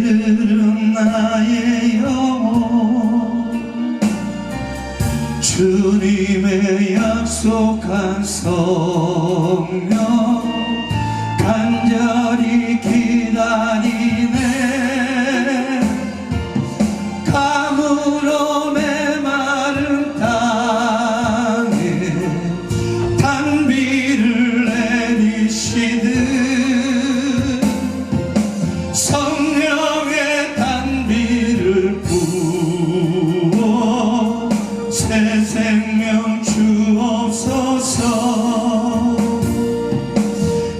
이르는 나의 영혼 주님의 약속한 성령 간절히 기다리네 가물어 메마른 땅에 단비를 내리시듯 성령의 단비를 부어 새 생명 주옵소서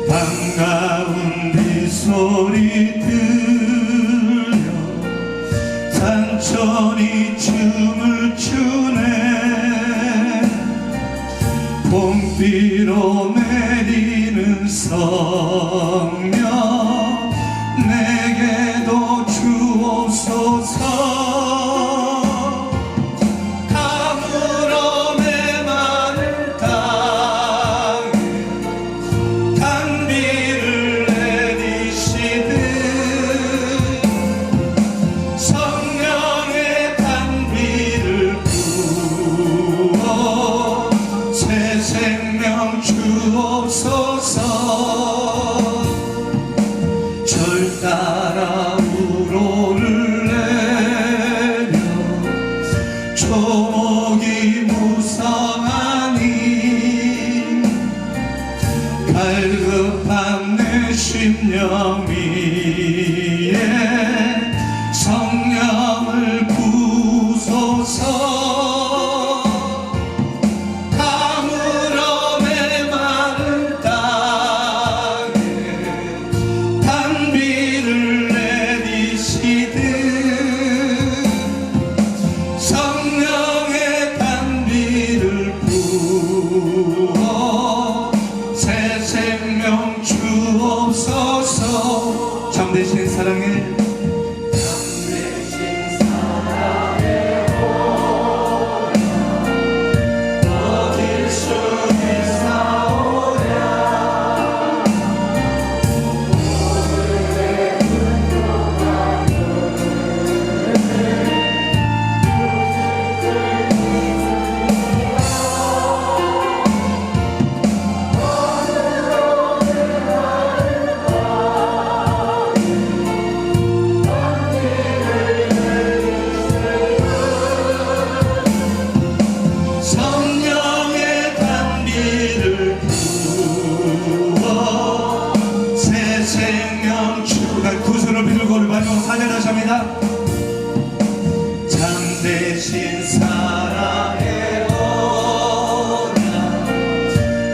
반가운 빗소리 들려 산천이 춤을 추네 봄비로 내리는 성령 내게도 주옵소서 가물어 메마른 땅에 단비를 내리시듯 성령의 단비를 부어 새 생명 주옵소서 절 따라 우로를 내려 초목이 무성하니 갈급한 내 심령 위에 성령을 부소서 가물어 메마른 땅에 단비를 내리시듯 성령의 단비를 부어 새 생명 주옵소서 참되신 사랑에 어딜 수 있사오랴 성령의 단비를 부어 새 생명 주가 두 손을 빌고 우리 마지막 찬양하시 합니다. 참되신 사랑의 오라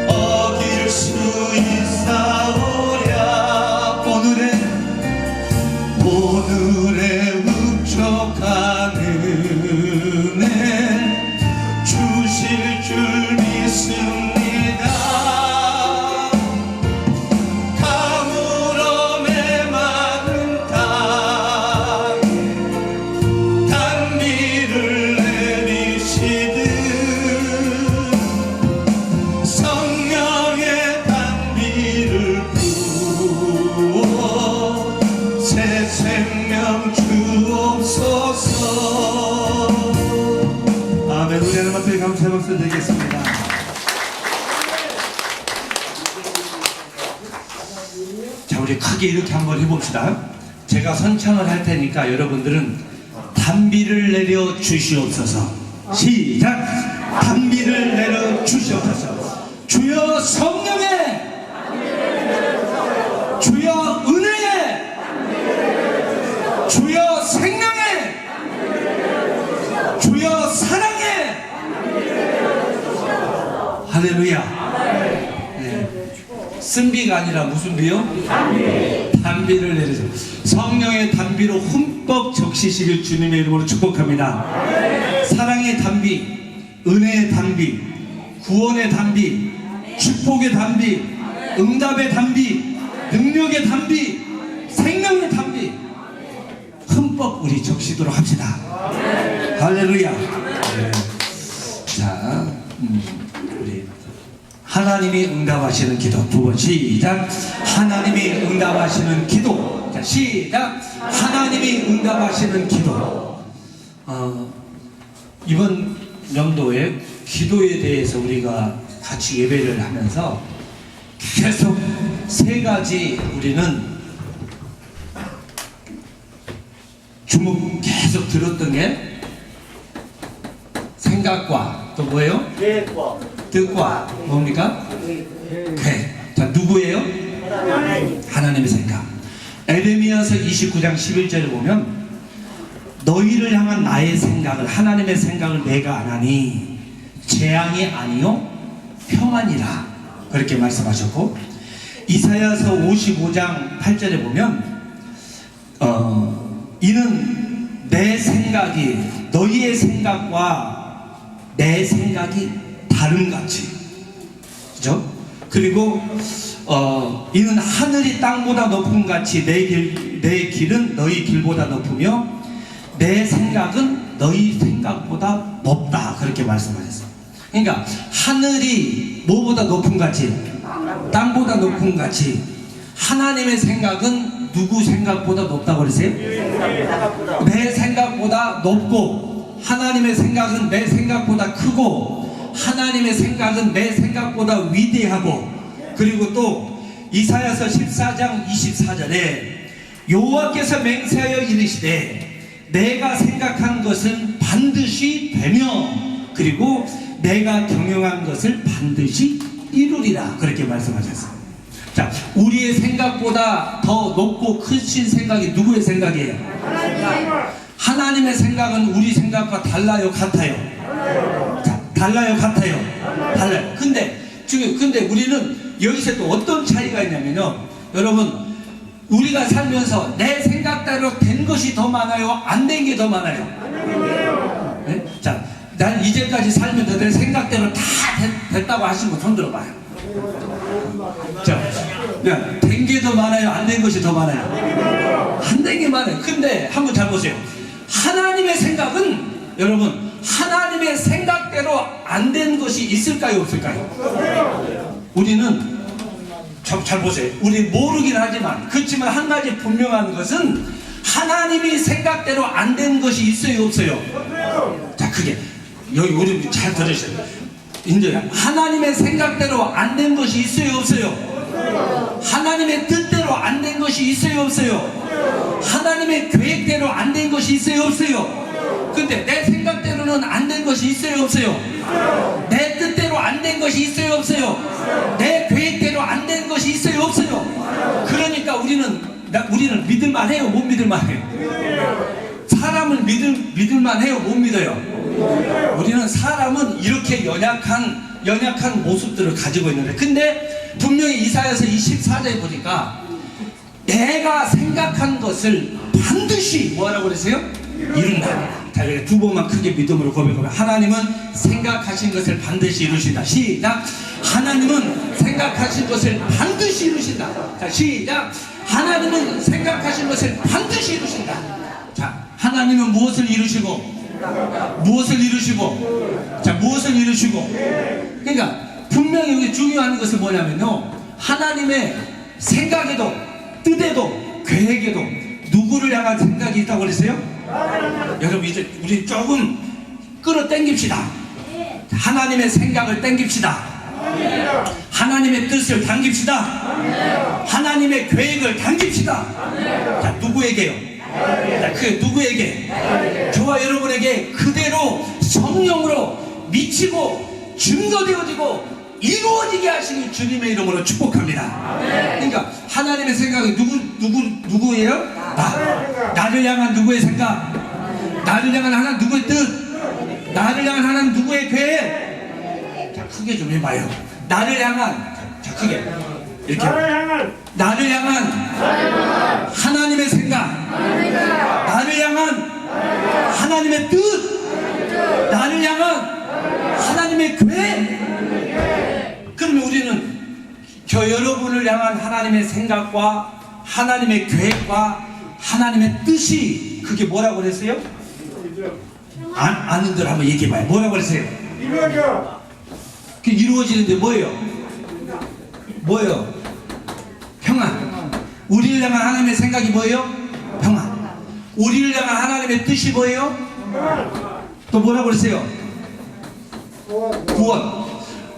어길 수 있사오랴 오늘의 흡족한 은혜 주실 줄 믿습니다. 가물어 메마른 땅에 단비를 내리시듯 성령의 단비를 부어 새 생명 주옵소서. 아멘. 우리 하나님 앞에 감사의 박수 드리겠습니다. 자, 우리 크게 이렇게 한번 해봅시다. 제가 선창을 할 테니까 여러분들은 단비를 내려 주시옵소서. 시작. 단비를 내려 주시옵소서. 주여 성령의 주여 은혜의 주여 생명의 주여 사랑의 할렐루야. 네. 쓴비가 아니라 무슨 비요? 단비를 내려서 성령의 단비로 흠뻑 적시시길 주님의 이름으로 축복합니다. 사랑의 단비, 은혜의 단비, 구원의 단비, 축복의 단비, 응답의 단비, 능력의 단비, 생명의 단비 흠뻑 우리 적시도록 합시다. 할렐루야. 네. 자, 우리 하나님이 응답하시는 기도 두 번 시작. 하나님이 응답하시는 기도. 자, 자, 시작. 하나님이 응답하시는 기도. 이번 연도에 기도에 대해서 우리가 같이 예배를 하면서 계속 세 가지 우리는 주목 계속 들었던 게 생각과 또 뭐예요? 뜻과 뭡니까? 계획. 자, 누구예요? 하나님의 생각. 에레미야서 29장 11절을 보면 너희를 향한 나의 생각을 하나님의 생각을 내가 안 하니 재앙이 아니요 평안이라 그렇게 말씀하셨고, 이사야서 55장 8절에 보면 이는 내 생각이 너희의 생각과 내 생각이 다름같이, 그죠? 그리고 이는 하늘이 땅보다 높음 같이 내 길은 너희 길보다 높으며 내 생각은 너희 생각보다 높다 그렇게 말씀하셨어요. 그러니까 하늘이 뭐보다 높은 같이 땅보다 높은 같이 하나님의 생각은 누구 생각보다 높다고 그러세요? 내 생각보다 높고, 하나님의 생각은 내 생각보다 크고, 하나님의 생각은 내 생각보다 위대하고, 그리고 또 이사야서 14장 24절에 여호와께서 맹세하여 이르시되 내가 생각한 것은 반드시 되며 그리고 내가 경영한 것을 반드시 이루리라 그렇게 말씀하셨어요. 자, 우리의 생각보다 더 높고 크신 생각이 누구의 생각이에요? 하나님의 생각은 우리 생각과 달라요, 같아요? 자, 달라요, 같아요? 달라요. 근데 우리는 여기서 또 어떤 차이가 있냐면요, 여러분, 우리가 살면서 내 생각대로 된 것이 더 많아요, 안 된 게 더 많아요? 네? 자, 난 이제까지 살면서 내 생각대로 다 됐다고 하시는 분 손 들어봐요. 자, 된 게 더 많아요, 안 된 것이 더 많아요? 안 된 게 많아요. 근데 한번 잘 보세요. 하나님의 생각은, 여러분, 하나님의 생각대로 안 된 것이 있을까요, 없을까요? 우리는 잘 보세요. 우리 모르긴 하지만, 그렇지만 한 가지 분명한 것은 하나님이 생각대로 안 된 것이 있어요, 없어요? 자, 그게 여기 우리 잘 들으셔야 돼요. 이제 하나님의 생각대로 안 된 것이 있어요, 없어요? 하나님의 뜻대로 안 된 것이 있어요, 없어요? 하나님의 계획대로 안 된 것이 있어요, 없어요? 근데 내 생각대로는 안 된 것이 있어요, 없어요? 내 뜻대로 안 된 것이 있어요, 없어요? 내 계획대로 안 된 것이 있어요, 없어요? 그러니까 우리는 믿을만 해요, 못 믿을만 해요? 사람을 믿을만 해요, 못 믿어요? 우리는 사람은 이렇게 연약한 모습들을 가지고 있는데, 근데 분명히 이사야서 24절에 보니까 내가 생각한 것을 반드시 뭐라고 그랬어요? 이룬다. 자, 이렇게 두 번만 크게 믿음으로 고백하면, 하나님은 생각하신 것을 반드시 이루신다. 시작. 하나님은 생각하신 것을 반드시 이루신다. 자, 시작. 하나님은 생각하신 것을 반드시 이루신다. 자, 하나님은 무엇을 이루시고, 자, 무엇을 이루시고. 그러니까 분명히 여기 중요한 것은 뭐냐면요, 하나님의 생각에도 뜻에도 계획에도 누구를 향한 생각이 있다고 그랬어요? 여러분, 이제 우리 조금 끌어당깁시다. 하나님의 생각을 당깁시다. 하나님의 뜻을 당깁시다. 하나님의 계획을 당깁시다. 자, 누구에게요? 자, 그 누구에게? 저와 여러분에게 그대로 성령으로 미치고 증거되어지고 이루어지게 하시는 주님의 이름으로 축복합니다. 그러니까 하나님의 생각이 누구예요? 나를 향한 누구의 생각? 나를 향한 하나님 누구의 뜻? 나를 향한 하나님 누구의 계획? 자, 크게 좀 해봐요. 나를 향한, 자, 크게 이렇게, 나를 향한 하나님의 생각, 나를 향한 하나님의 뜻, 나를 향한 하나님의 계획. 그러면 우리는 저 여러분을 향한 하나님의 생각과 하나님의 계획과 하나님의 뜻이, 그게 뭐라고 그랬어요? 아는 들 한번 얘기해봐요. 뭐라고 그랬어요? 이루어지는데 뭐예요? 평안. 우리를 향한 하나님의 생각이 뭐예요? 평안. 우리를 향한 하나님의 뜻이 뭐예요? 또 뭐라고 그랬어요? 구원.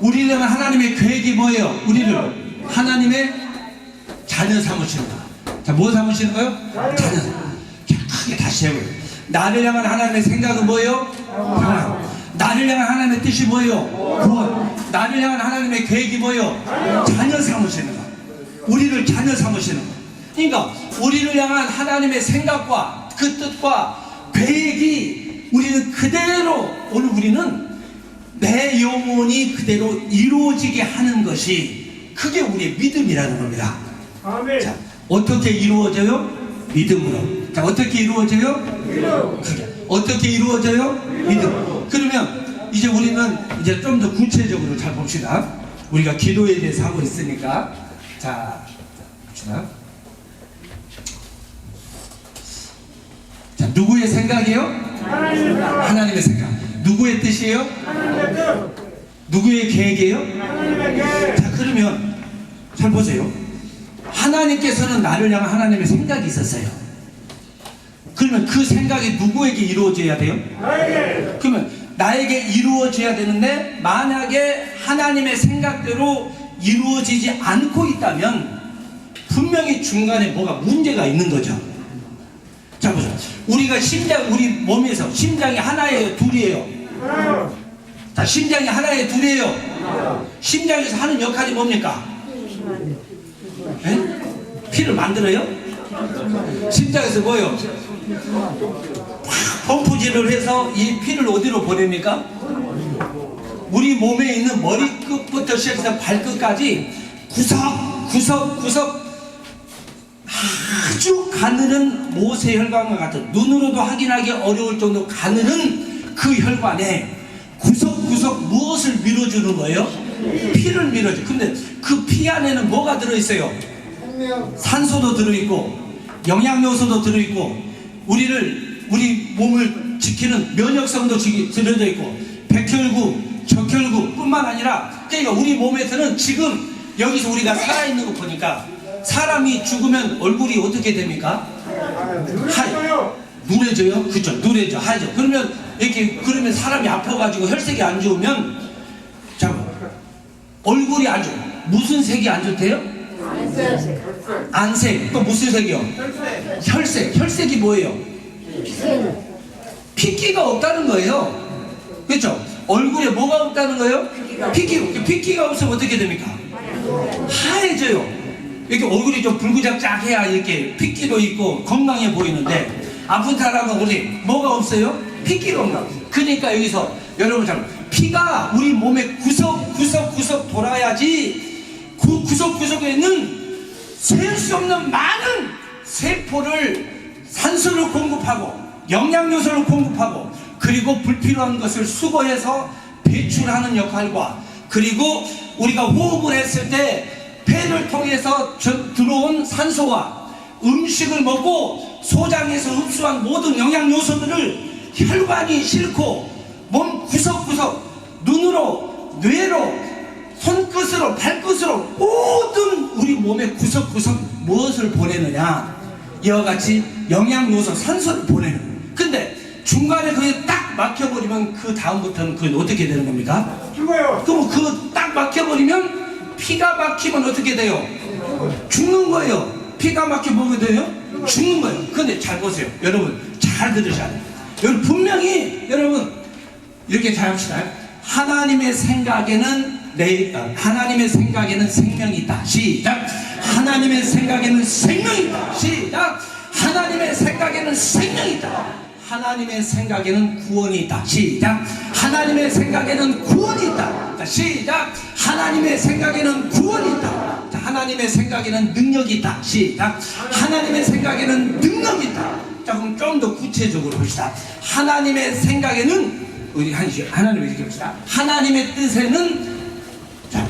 우리를 향한 하나님의 계획이 뭐예요? 우리를 하나님의 자녀 삼으시는 거. 자, 뭐 삼으시는 거예요? 자녀. 자, 크게 다시 해보세요. 나를 향한 하나님의 생각은 뭐예요? 평안. 나를 향한 하나님의 뜻이 뭐예요? 구원. 나를 향한 하나님의 계획이 뭐예요? 자녀 삼으시는 거. 우리를 자녀 삼으시는 거. 그러니까 우리를 향한 하나님의 생각과 그 뜻과 계획이 우리는 그대로, 오늘 우리는 내 영혼이 그대로 이루어지게 하는 것이, 그게 우리의 믿음이라는 겁니다. 아멘. 자, 어떻게 이루어져요? 믿음으로. 자, 어떻게 이루어져요? 그게 어떻게 이루어져요? 믿음. 그러면 이제 우리는 이제 좀 더 구체적으로 잘 봅시다. 우리가 기도에 대해서 하고 있으니까. 자, 봅시다. 자, 누구의 생각이에요? 하나님의 생각. 누구의 뜻이에요? 누구의 계획이에요? 자, 그러면 잘 보세요. 하나님께서는 나를 향한 하나님의 생각이 있었어요. 그러면 그 생각이 누구에게 이루어져야 돼요? 그러면 나에게 이루어져야 되는데, 만약에 하나님의 생각대로 이루어지지 않고 있다면 분명히 중간에 뭐가 문제가 있는 거죠. 자, 보세요. 우리가 우리 몸에서 심장이 하나예요, 둘이에요? 자, 심장이 하나예요, 둘이에요? 심장에서 하는 역할이 뭡니까? 에? 피를 만들어요? 심장에서 뭐예요? 펌프질을 해서 이 피를 어디로 보냅니까? 우리 몸에 있는 머리끝부터 시작해서 발끝까지 구석구석 아주 가늘은 모세혈관과 같은, 눈으로도 확인하기 어려울 정도 가늘은 그 혈관에 구석구석 무엇을 밀어주는 거예요? 피를 밀어줘. 근데 그 피 안에는 뭐가 들어있어요? 산소도 들어있고 영양요소도 들어있고 우리 몸을 지키는 면역성도 들어져 있고 백혈구, 적혈구 뿐만 아니라, 그러니까 우리 몸에서는 지금 여기서 우리가 살아있는 거 보니까 사람이 죽으면 얼굴이 어떻게 됩니까? 하얘요. 누래져요? 그죠? 누래져, 하얘져. 그러면 사람이 아파가지고 혈색이 안 좋으면, 자, 얼굴이 안 좋아. 무슨 색이 안 좋대요? 안색. 또 무슨 색이요? 혈색. 혈색이 뭐예요? 핏기가 없다는 거예요. 그렇죠? 얼굴에 뭐가 없다는 거예요? 핏기가 없으면 어떻게 됩니까? 하얘져요. 이렇게 얼굴이 좀 불구작작해야 이렇게 핏기도 있고 건강해 보이는데, 아픈 사람은 우리 뭐가 없어요? 핏기가 없나? 그러니까 여기서 여러분 잘, 피가 우리 몸에 구석구석 돌아야지 그 구석구석에 있는 셀 수 없는 많은 세포를 산소를 공급하고 영양요소를 공급하고, 그리고 불필요한 것을 수거해서 배출하는 역할과, 그리고 우리가 호흡을 했을 때 폐를 통해서 들어온 산소와 음식을 먹고 소장에서 흡수한 모든 영양요소들을 혈관이 싣고 몸 구석구석, 눈으로, 뇌로, 손끝으로, 발끝으로 모든 우리 몸의 구석구석 무엇을 보내느냐? 이와 같이 영양요소, 산소를 보내는 거예요. 근데 중간에 그게 딱 막혀버리면 그 다음부터는 그건 어떻게 되는 겁니까? 죽어요. 그럼 그 딱 막혀버리면, 피가 막히면 어떻게 돼요? 죽는 거예요. 피가 막히면 뭐가 돼요? 죽는 거예요. 근데 잘 보세요. 여러분 잘 들으셔야 돼요. 여러분 분명히, 여러분 이렇게 잘 합시다. 하나님의 생각에는 생명이 있다. 시작. 하나님의 생각에는 생명이 있다. 시작. 하나님의 생각에는 생명이 있다. 하나님의 생각에는 구원이 있다. 시작. 하나님의 생각에는 구원이 있다. 자, 시작. 하나님의 생각에는 구원이 있다. 자, 하나님의 생각에는 능력이 있다. 시작. 하나님의 생각에는 능력이 있다. 자, 그럼 좀 더 구체적으로 봅시다. 하나님의 생각에는, 우리 하나님의 이렇게 봅시다. 하나님의 뜻에는, 자,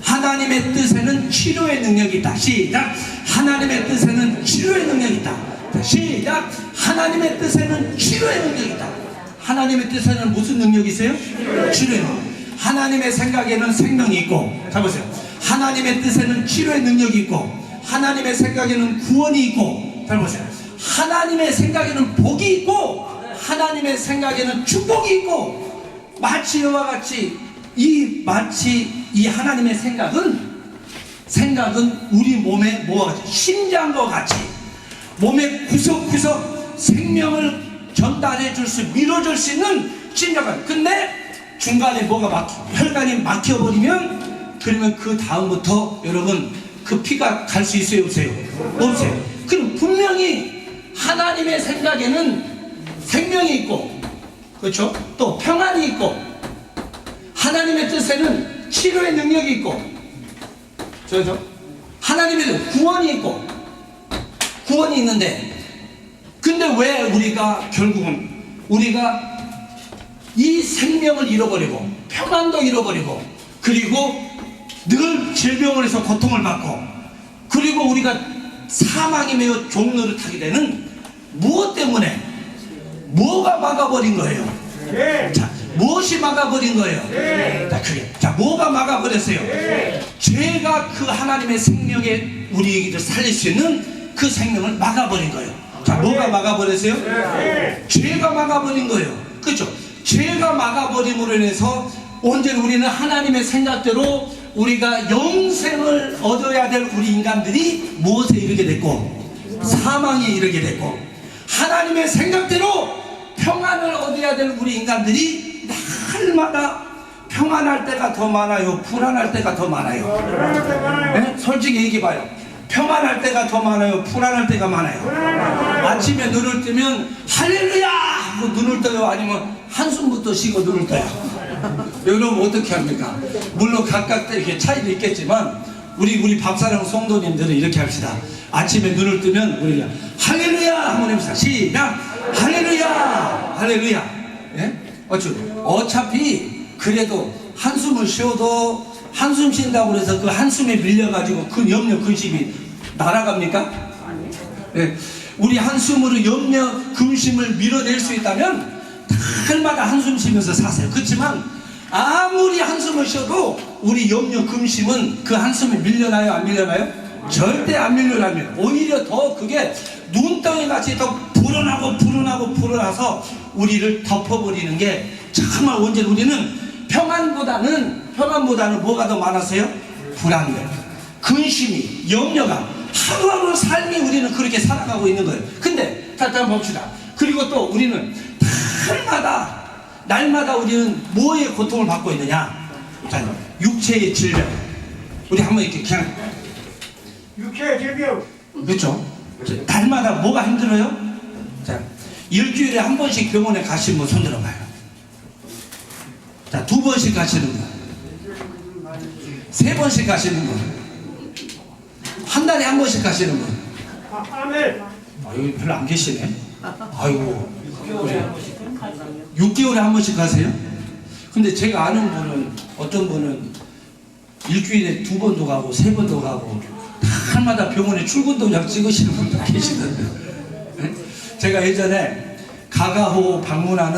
하나님의 뜻에는 치료의 능력이 있다. 시작. 하나님의 뜻에는 치료의 능력이 있다. 자, 시작. 하나님의 뜻에는 치료의 능력이 있다. 하나님의 뜻에는 무슨 능력이 있어요? 치료의 능력. 하나님의 생각에는 생명이 있고, 자 보세요. 하나님의 뜻에는 치료의 능력이 있고, 하나님의 생각에는 구원이 있고, 잘 보세요. 하나님의 생각에는 복이 있고, 하나님의 생각에는 축복이 있고, 마치 이와 같이 마치 이 하나님의 생각은 우리 몸의 뭐와 같이, 심장과 같이 몸의 구석구석 생명을 전달해 줄 수, 밀어줄 수 있는 심장관. 근데 중간에 뭐가 혈관이 막혀버리면, 그러면 그 다음부터 여러분 그 피가 갈 수 있어요, 없어요? 없어요. 그럼 분명히 하나님의 생각에는 생명이 있고, 그렇죠? 또 평안이 있고, 하나님의 뜻에는 치료의 능력이 있고, 그렇죠? 하나님의 뜻, 구원이 있고, 구원이 있는데, 근데 왜 우리가 결국은 이 생명을 잃어버리고 평안도 잃어버리고, 그리고 늘 질병을 해서 고통을 받고, 그리고 우리가 사망이 매우 종노릇하게 되는 무엇 때문에? 뭐가 막아버린 거예요? 자, 무엇이 막아버린 거예요? 자, 뭐가 막아버렸어요? 죄가 그 하나님의 생명에 우리에게 살릴 수 있는 그 생명을 막아버린 거예요. 자, 뭐가 막아버렸어요? 죄가 막아버린 거예요. 그렇죠? 죄가 막아버림으로 인해서 언제나 우리는 하나님의 생각대로 우리가 영생을 얻어야 될 우리 인간들이 무엇에 이르게 됐고, 사망에 이르게 됐고, 하나님의 생각대로 평안을 얻어야 될 우리 인간들이 날마다 평안할 때가 더 많아요, 불안할 때가 더 많아요? 네? 솔직히 얘기해봐요. 평안할 때가 더 많아요, 불안할 때가 많아요? 아침에 눈을 뜨면 할렐루야 하고 눈을 떠요, 아니면 한숨부터 쉬고 눈을 떠요? 여러분 어떻게 합니까? 물론 각각 이렇게 차이도 있겠지만 우리 밥사랑 성도님들은 이렇게 합시다. 아침에 눈을 뜨면 우리가 할렐루야 한번 해봅시다. 시작! 할렐루야! 할렐루야! 예? 어차피 그래도 한숨을 쉬어도 한숨 쉰다고 해서 그 한숨에 밀려가지고 그 염려 근심이 날아갑니까? 예. 우리 한숨으로 염려 근심을 밀어낼 수 있다면 날마다 한숨 쉬면서 사세요. 그렇지만 아무리 한숨을 쉬어도 우리 염려 근심은 그 한숨에 밀려나요, 안 밀려나요? 절대 안 밀려나요. 오히려 더 그게 눈덩이 같이 더 불어나서 우리를 덮어버리는 게, 정말 언제 우리는 평안보다는 뭐가 더 많았어요? 불안감, 근심이, 염려가, 하루하루 삶이 우리는 그렇게 살아가고 있는 거예요. 근데 다시 한번 봅시다. 그리고 또 우리는 날마다 우리는 뭐에 고통을 받고 있느냐? 자, 육체의 질병. 우리 한번 이렇게 그냥, 육체의 질병. 그렇죠? 날마다 뭐가 힘들어요? 자, 일주일에 한 번씩 병원에 가시면 손 들어봐요. 자, 2번씩 가시는 분, 3번씩 가시는 분, 한 달에 한 번씩 가시는 분. 아멘. 여기 별로 안 계시네. 아이고, 6개월에 한 번씩 가세요? 근데 제가 아는 분은, 어떤 분은 일주일에 2번도 가고 3번도 가고 날마다 병원에 출근도장 찍으시는 분도 계시던데. 제가 예전에 가가호 방문하는